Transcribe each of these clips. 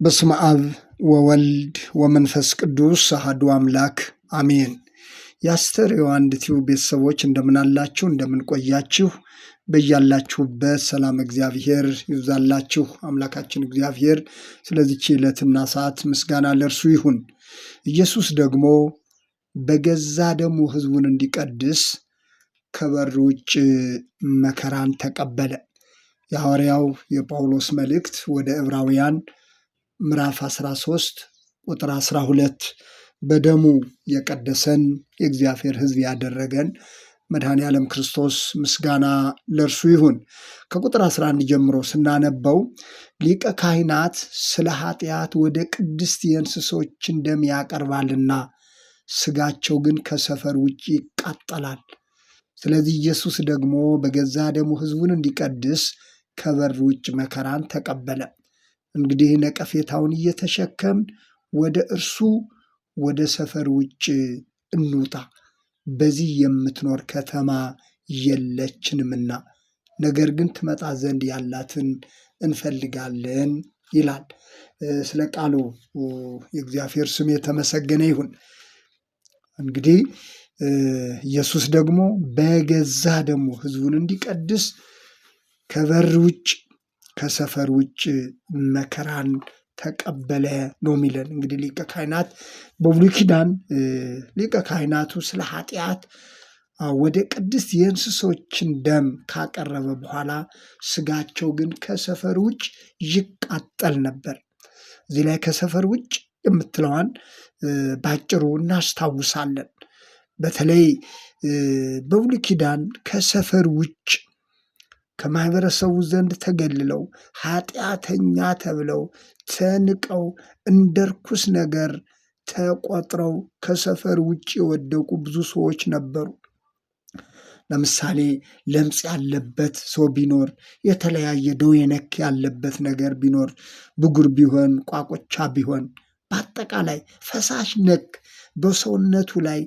በስመ አብ ወወልድ ወመንፈስ ቅዱስ አሐዱ አምላክ አሜን። የአስተርእዮ አንድ ቲዩብ ቤተሰቦች እንደምን አላችሁ? እንደምን ቆያችሁ? በያላችሁበት ሰላም እግዚአብሔር ይብዛላችሁ። አምላካችን እግዚአብሔር ስለዚህች ዕለትና ሰዓት ምስጋና ለእርሱ ይሁን። ኢየሱስ ደግሞ በገዛ ደሙ ሕዝቡን እንዲቀድስ ከበር ውጭ መከራን ተቀበለ። የሐዋርያው የጳውሎስ መልእክት ወደ ዕብራውያን ምዕራፍ 13 ቁጥር 12 በደሙ የቀደሰን የእግዚአብሔር ሕዝብ ያደረገን መድኃኔ ዓለም ክርስቶስ ምስጋና ለእርሱ ይሁን። ከቁጥር 11 ጀምሮ ስናነበው ሊቀ ካህናት ስለ ኃጢአት ወደ ቅድስት የእንስሶችን ደም ያቀርባልና ሥጋቸው ግን ከሰፈር ውጭ ይቃጠላል። ስለዚህ ኢየሱስ ደግሞ በገዛ ደሙ ሕዝቡን እንዲቀድስ ከበር ውጭ መከራን ተቀበለ። እንግዲህ ነቀፌታውን እየተሸከምን ወደ እርሱ ወደ ሰፈር ውጭ እንውጣ፣ በዚህ የምትኖር ከተማ የለችንምና ነገር ግን ትመጣ ዘንድ ያላትን እንፈልጋለን ይላል። ስለ ቃሉ የእግዚአብሔር ስም የተመሰገነ ይሁን። እንግዲህ ኢየሱስ ደግሞ በገዛ ደሙ ሕዝቡን እንዲቀድስ ከበር ውጭ ከሰፈር ውጭ መከራን ተቀበለ ነው የሚለን። እንግዲህ ሊቀ ካህናት በብሉይ ኪዳን ሊቀ ካህናቱ ስለ ኃጢአት ወደ ቅድስት የእንስሶችን ደም ካቀረበ በኋላ ሥጋቸው ግን ከሰፈር ውጭ ይቃጠል ነበር። እዚህ ላይ ከሰፈር ውጭ የምትለዋን ባጭሩ እናስታውሳለን። በተለይ በብሉይ ኪዳን ከሰፈር ውጭ ከማህበረሰቡ ዘንድ ተገልለው ኃጢአተኛ ተብለው ተንቀው እንደ ርኩስ ነገር ተቆጥረው ከሰፈር ውጭ የወደቁ ብዙ ሰዎች ነበሩ። ለምሳሌ ለምጽ ያለበት ሰው ቢኖር፣ የተለያየ ደዌ ነክ ያለበት ነገር ቢኖር፣ ብጉር ቢሆን፣ ቋቁቻ ቢሆን፣ በአጠቃላይ ፈሳሽ ነክ በሰውነቱ ላይ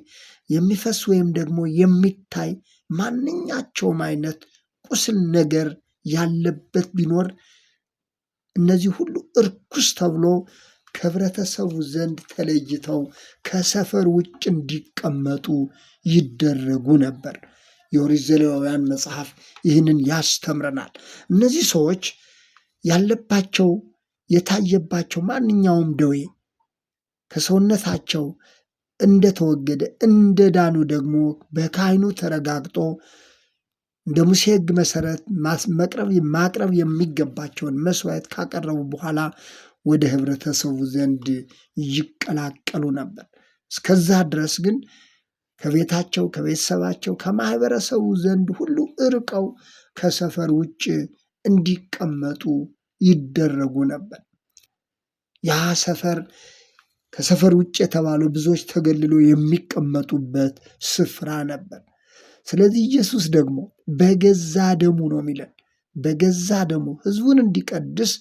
የሚፈስ ወይም ደግሞ የሚታይ ማንኛቸውም አይነት ቁስል ነገር ያለበት ቢኖር እነዚህ ሁሉ እርኩስ ተብሎ ከህብረተሰቡ ዘንድ ተለይተው ከሰፈር ውጭ እንዲቀመጡ ይደረጉ ነበር። የኦሪት ዘሌዋውያን መጽሐፍ ይህንን ያስተምረናል። እነዚህ ሰዎች ያለባቸው የታየባቸው ማንኛውም ደዌ ከሰውነታቸው እንደተወገደ እንደዳኑ ደግሞ በካህኑ ተረጋግጦ እንደ ሙሴ ሕግ መሰረት ማቅረብ የሚገባቸውን መስዋዕት ካቀረቡ በኋላ ወደ ህብረተሰቡ ዘንድ ይቀላቀሉ ነበር። እስከዛ ድረስ ግን ከቤታቸው፣ ከቤተሰባቸው፣ ከማህበረሰቡ ዘንድ ሁሉ እርቀው ከሰፈር ውጭ እንዲቀመጡ ይደረጉ ነበር። ያ ሰፈር ከሰፈር ውጭ የተባለው ብዙዎች ተገልሎ የሚቀመጡበት ስፍራ ነበር። ስለዚህ ኢየሱስ ደግሞ በገዛ ደሙ ነው የሚለን፣ በገዛ ደሙ ሕዝቡን እንዲቀድስ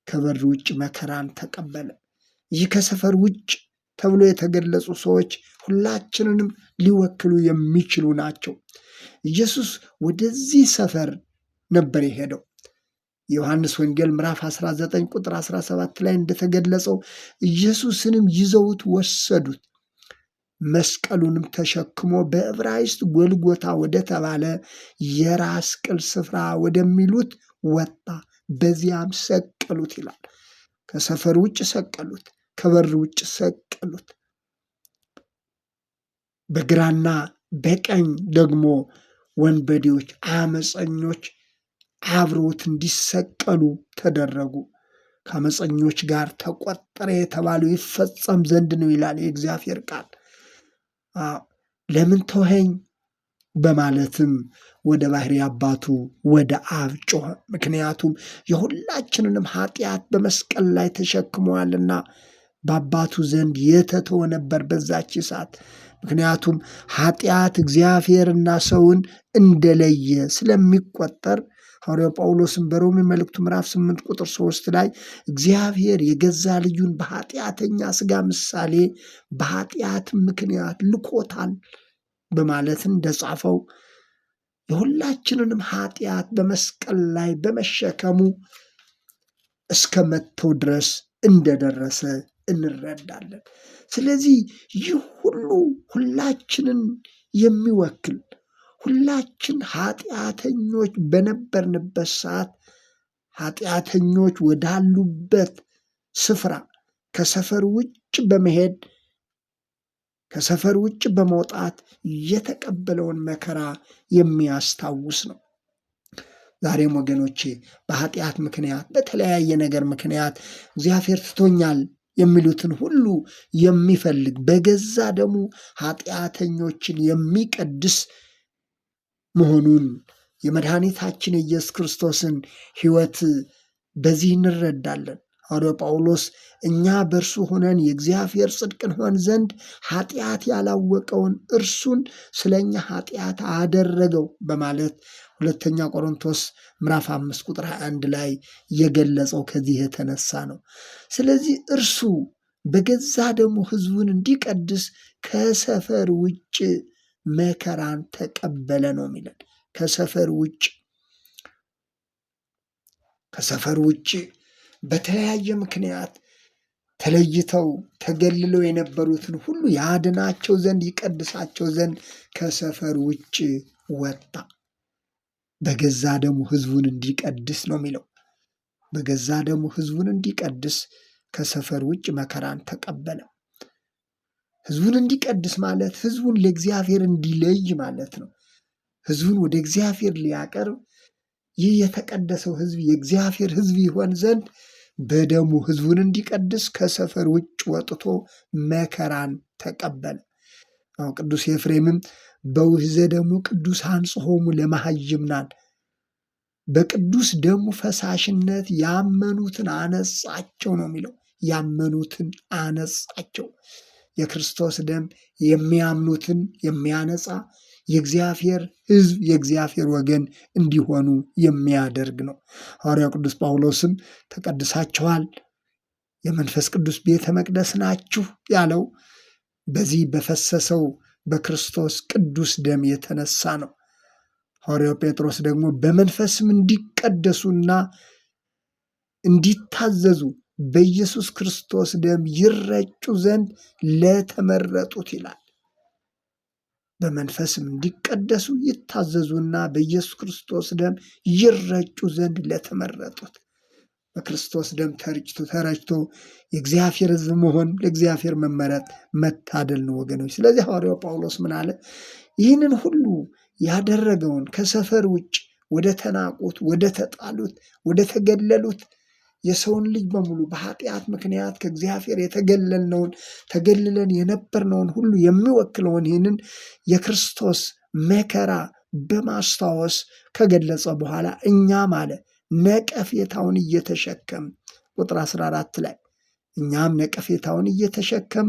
ከበር ውጭ መከራን ተቀበለ። ይህ ከሰፈር ውጭ ተብሎ የተገለጹ ሰዎች ሁላችንንም ሊወክሉ የሚችሉ ናቸው። ኢየሱስ ወደዚህ ሰፈር ነበር የሄደው። የዮሐንስ ወንጌል ምዕራፍ 19 ቁጥር 17 ላይ እንደተገለጸው ኢየሱስንም ይዘውት ወሰዱት። መስቀሉንም ተሸክሞ በዕብራይስጥ ጎልጎታ ወደ ተባለ የራስ ቅል ስፍራ ወደሚሉት ወጣ፣ በዚያም ሰቀሉት ይላል። ከሰፈር ውጭ ሰቀሉት፣ ከበር ውጭ ሰቀሉት። በግራና በቀኝ ደግሞ ወንበዴዎች፣ አመፀኞች አብረውት እንዲሰቀሉ ተደረጉ። ከአመፀኞች ጋር ተቆጠረ የተባለው ይፈጸም ዘንድ ነው ይላል የእግዚአብሔር ቃል። ለምን ተወኸኝ በማለትም ወደ ባሕርይ አባቱ ወደ አብ ጮኸ። ምክንያቱም የሁላችንንም ኃጢአት በመስቀል ላይ ተሸክመዋልና በአባቱ ዘንድ የተተወ ነበር በዛች ሰዓት። ምክንያቱም ኃጢአት እግዚአብሔርና ሰውን እንደለየ ስለሚቆጠር ሐዋርያው ጳውሎስም በሮሜ መልእክቱ ምዕራፍ 8 ቁጥር 3 ላይ እግዚአብሔር የገዛ ልጁን በኃጢአተኛ ሥጋ ምሳሌ በኃጢአት ምክንያት ልኮታል በማለት እንደጻፈው የሁላችንንም ኃጢአት በመስቀል ላይ በመሸከሙ እስከ መተው ድረስ እንደደረሰ እንረዳለን። ስለዚህ ይህ ሁሉ ሁላችንን የሚወክል ሁላችን ኃጢአተኞች በነበርንበት ሰዓት ኃጢአተኞች ወዳሉበት ስፍራ ከሰፈር ውጭ በመሄድ ከሰፈር ውጭ በመውጣት የተቀበለውን መከራ የሚያስታውስ ነው። ዛሬም ወገኖቼ በኃጢአት ምክንያት በተለያየ ነገር ምክንያት እግዚአብሔር ትቶኛል የሚሉትን ሁሉ የሚፈልግ በገዛ ደሙ ኃጢአተኞችን የሚቀድስ መሆኑን የመድኃኒታችን የኢየሱስ ክርስቶስን ሕይወት በዚህ እንረዳለን። ሐዋርያው ጳውሎስ እኛ በእርሱ ሆነን የእግዚአብሔር ጽድቅ እንሆን ዘንድ ኃጢአት ያላወቀውን እርሱን ስለ እኛ ኃጢአት አደረገው በማለት ሁለተኛ ቆሮንቶስ ምዕራፍ 5 ቁጥር 21 ላይ የገለጸው ከዚህ የተነሳ ነው። ስለዚህ እርሱ በገዛ ደሙ ሕዝቡን እንዲቀድስ ከሰፈር ውጭ መከራን ተቀበለ ነው የሚለን። ከሰፈር ውጭ በተለያየ ምክንያት ተለይተው ተገልለው የነበሩትን ሁሉ ያድናቸው ዘንድ ይቀድሳቸው ዘንድ ከሰፈር ውጭ ወጣ። በገዛ ደሙ ሕዝቡን እንዲቀድስ ነው የሚለው። በገዛ ደሙ ሕዝቡን እንዲቀድስ ከሰፈር ውጭ መከራን ተቀበለ። ሕዝቡን እንዲቀድስ ማለት ሕዝቡን ለእግዚአብሔር እንዲለይ ማለት ነው። ሕዝቡን ወደ እግዚአብሔር ሊያቀርብ ይህ የተቀደሰው ሕዝብ የእግዚአብሔር ሕዝብ ይሆን ዘንድ በደሙ ሕዝቡን እንዲቀድስ ከሰፈር ውጭ ወጥቶ መከራን ተቀበለ። ቅዱስ ኤፍሬምም በውሕዘ ደሙ ቅዱስ አንጽሖሙ ለመሃይምናን፣ በቅዱስ ደሙ ፈሳሽነት ያመኑትን አነጻቸው ነው የሚለው። ያመኑትን አነጻቸው። የክርስቶስ ደም የሚያምኑትን የሚያነጻ የእግዚአብሔር ሕዝብ የእግዚአብሔር ወገን እንዲሆኑ የሚያደርግ ነው። ሐዋርያው ቅዱስ ጳውሎስም ተቀድሳችኋል፣ የመንፈስ ቅዱስ ቤተ መቅደስ ናችሁ ያለው በዚህ በፈሰሰው በክርስቶስ ቅዱስ ደም የተነሳ ነው። ሐዋርያው ጴጥሮስ ደግሞ በመንፈስም እንዲቀደሱና እንዲታዘዙ በኢየሱስ ክርስቶስ ደም ይረጩ ዘንድ ለተመረጡት ይላል። በመንፈስም እንዲቀደሱ ይታዘዙና በኢየሱስ ክርስቶስ ደም ይረጩ ዘንድ ለተመረጡት። በክርስቶስ ደም ተረጭቶ የእግዚአብሔር ሕዝብ መሆን ለእግዚአብሔር መመረጥ መታደል ነው ወገኖች። ስለዚህ ሐዋርያው ጳውሎስ ምን አለ? ይህንን ሁሉ ያደረገውን ከሰፈር ውጭ ወደ ተናቁት፣ ወደ ተጣሉት፣ ወደ ተገለሉት የሰውን ልጅ በሙሉ በኃጢአት ምክንያት ከእግዚአብሔር የተገለልነውን ተገልለን የነበርነውን ሁሉ የሚወክለውን ይህንን የክርስቶስ መከራ በማስታወስ ከገለጸ በኋላ እኛም አለ ነቀፌታውን እየተሸከም ቁጥር 14 ላይ እኛም ነቀፌታውን እየተሸከም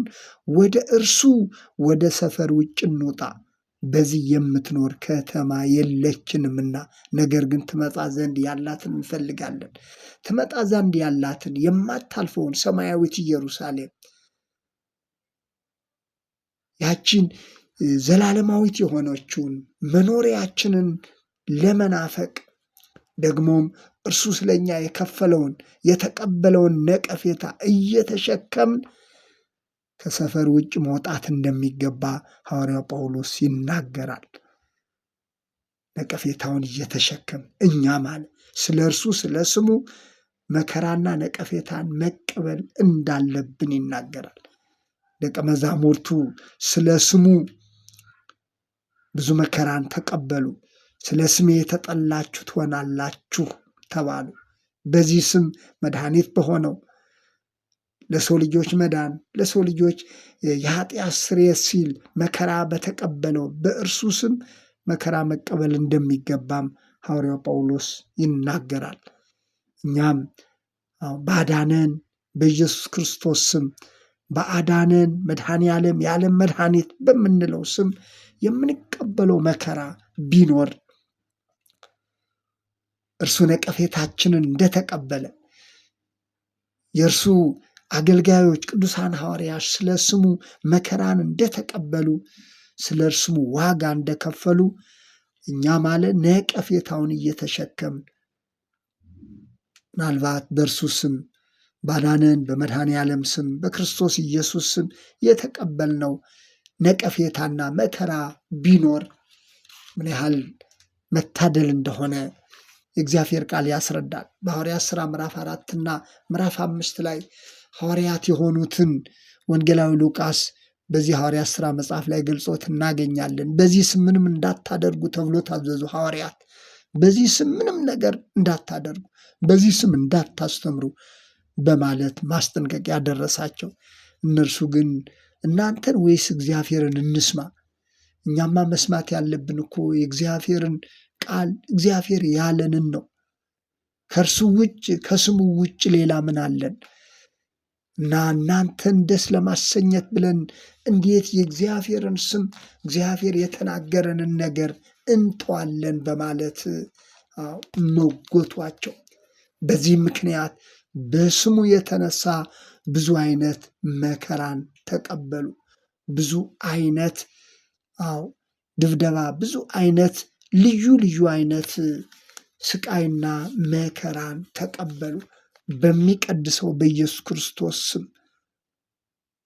ወደ እርሱ ወደ ሰፈር ውጭ እንውጣ፣ በዚህ የምትኖር ከተማ የለችንምና፣ ነገር ግን ትመጣ ዘንድ ያላትን እንፈልጋለን። ትመጣ ዘንድ ያላትን የማታልፈውን ሰማያዊት ኢየሩሳሌም ያችን ዘላለማዊት የሆነችውን መኖሪያችንን ለመናፈቅ ደግሞም እርሱ ስለኛ የከፈለውን የተቀበለውን ነቀፌታ እየተሸከምን ከሰፈር ውጭ መውጣት እንደሚገባ ሐዋርያው ጳውሎስ ይናገራል። ነቀፌታውን እየተሸከም እኛ ማለት ስለ እርሱ ስለ ስሙ መከራና ነቀፌታን መቀበል እንዳለብን ይናገራል። ደቀ መዛሙርቱ ስለ ስሙ ብዙ መከራን ተቀበሉ። ስለ ስሜ የተጠላችሁ ትሆናላችሁ ተባሉ። በዚህ ስም መድኃኒት በሆነው ለሰው ልጆች መዳን ለሰው ልጆች የኃጢአት ስርየት ሲል መከራ በተቀበለው በእርሱ ስም መከራ መቀበል እንደሚገባም ሐዋርያው ጳውሎስ ይናገራል። እኛም ባዳነን በኢየሱስ ክርስቶስ ስም በአዳነን መድኃኔ ዓለም የዓለም መድኃኒት በምንለው ስም የምንቀበለው መከራ ቢኖር እርሱ ነቀፌታችንን እንደተቀበለ የእርሱ አገልጋዮች ቅዱሳን ሐዋርያት ስለ ስሙ መከራን እንደተቀበሉ ስለ እርሱም ዋጋ እንደከፈሉ እኛ ማለት ነቀፌታውን እየተሸከምን ምናልባት በእርሱ ስም ባዳነን በመድኃኔ ዓለም ስም በክርስቶስ ኢየሱስ ስም የተቀበልነው ነቀፌታና መከራ ቢኖር ምን ያህል መታደል እንደሆነ የእግዚአብሔር ቃል ያስረዳል። በሐዋርያት ሥራ ምዕራፍ 4 እና ምዕራፍ 5 ላይ ሐዋርያት የሆኑትን ወንጌላዊ ሉቃስ በዚህ ሐዋርያት ሥራ መጽሐፍ ላይ ገልጾት እናገኛለን። በዚህ ስም ምንም እንዳታደርጉ ተብሎ ታዘዙ ሐዋርያት። በዚህ ስም ምንም ነገር እንዳታደርጉ፣ በዚህ ስም እንዳታስተምሩ በማለት ማስጠንቀቂያ ደረሳቸው። እነርሱ ግን እናንተን ወይስ እግዚአብሔርን እንስማ? እኛማ መስማት ያለብን እኮ የእግዚአብሔርን ቃል እግዚአብሔር ያለንን ነው። ከእርሱ ውጭ ከስሙ ውጭ ሌላ ምን አለን? እና እናንተን ደስ ለማሰኘት ብለን እንዴት የእግዚአብሔርን ስም እግዚአብሔር የተናገረንን ነገር እንተዋለን በማለት መጎቷቸው። በዚህ ምክንያት በስሙ የተነሳ ብዙ አይነት መከራን ተቀበሉ። ብዙ አይነት ድብደባ፣ ብዙ አይነት ልዩ ልዩ አይነት ስቃይና መከራን ተቀበሉ። በሚቀድሰው በኢየሱስ ክርስቶስ ስም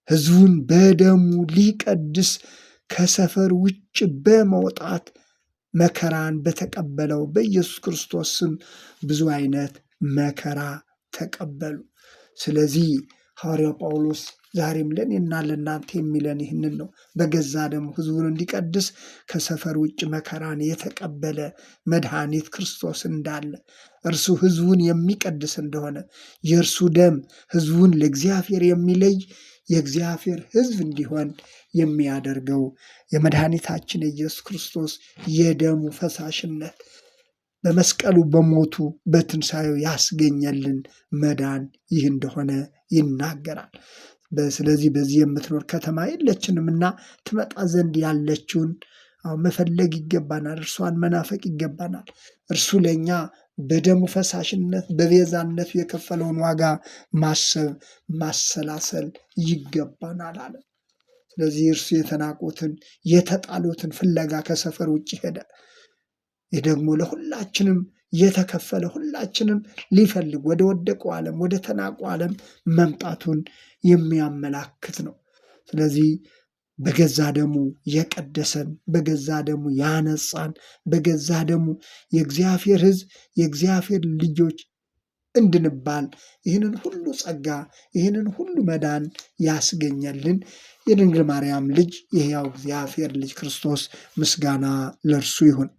ሕዝቡን በደሙ ሊቀድስ ከሰፈር ውጭ በመውጣት መከራን በተቀበለው በኢየሱስ ክርስቶስ ስም ብዙ አይነት መከራ ተቀበሉ። ስለዚህ ሐዋርያው ጳውሎስ ዛሬም ለእኔና ለእናንተ የሚለን ይህንን ነው። በገዛ ደሙ ሕዝቡን እንዲቀድስ ከሰፈር ውጭ መከራን የተቀበለ መድኃኒት ክርስቶስ እንዳለ፣ እርሱ ሕዝቡን የሚቀድስ እንደሆነ፣ የእርሱ ደም ሕዝቡን ለእግዚአብሔር የሚለይ የእግዚአብሔር ሕዝብ እንዲሆን የሚያደርገው የመድኃኒታችን የኢየሱስ ክርስቶስ የደሙ ፈሳሽነት በመስቀሉ በሞቱ በትንሣኤው ያስገኘልን መዳን ይህ እንደሆነ ይናገራል። ስለዚህ በዚህ የምትኖር ከተማ የለችንምና ትመጣ ዘንድ ያለችውን መፈለግ ይገባናል። እርሷን መናፈቅ ይገባናል። እርሱ ለእኛ በደሙ ፈሳሽነት በቤዛነቱ የከፈለውን ዋጋ ማሰብ ማሰላሰል ይገባናል አለ። ስለዚህ እርሱ የተናቁትን የተጣሉትን ፍለጋ ከሰፈር ውጭ ሄደ። ይህ ደግሞ ለሁላችንም የተከፈለ ሁላችንም ሊፈልግ ወደ ወደቀው ዓለም ወደ ተናቁ ዓለም መምጣቱን የሚያመላክት ነው። ስለዚህ በገዛ ደሙ የቀደሰን፣ በገዛ ደሙ ያነጻን፣ በገዛ ደሙ የእግዚአብሔር ሕዝብ የእግዚአብሔር ልጆች እንድንባል ይህንን ሁሉ ጸጋ ይህንን ሁሉ መዳን ያስገኘልን የድንግል ማርያም ልጅ የሕያው እግዚአብሔር ልጅ ክርስቶስ ምስጋና ለእርሱ ይሁን።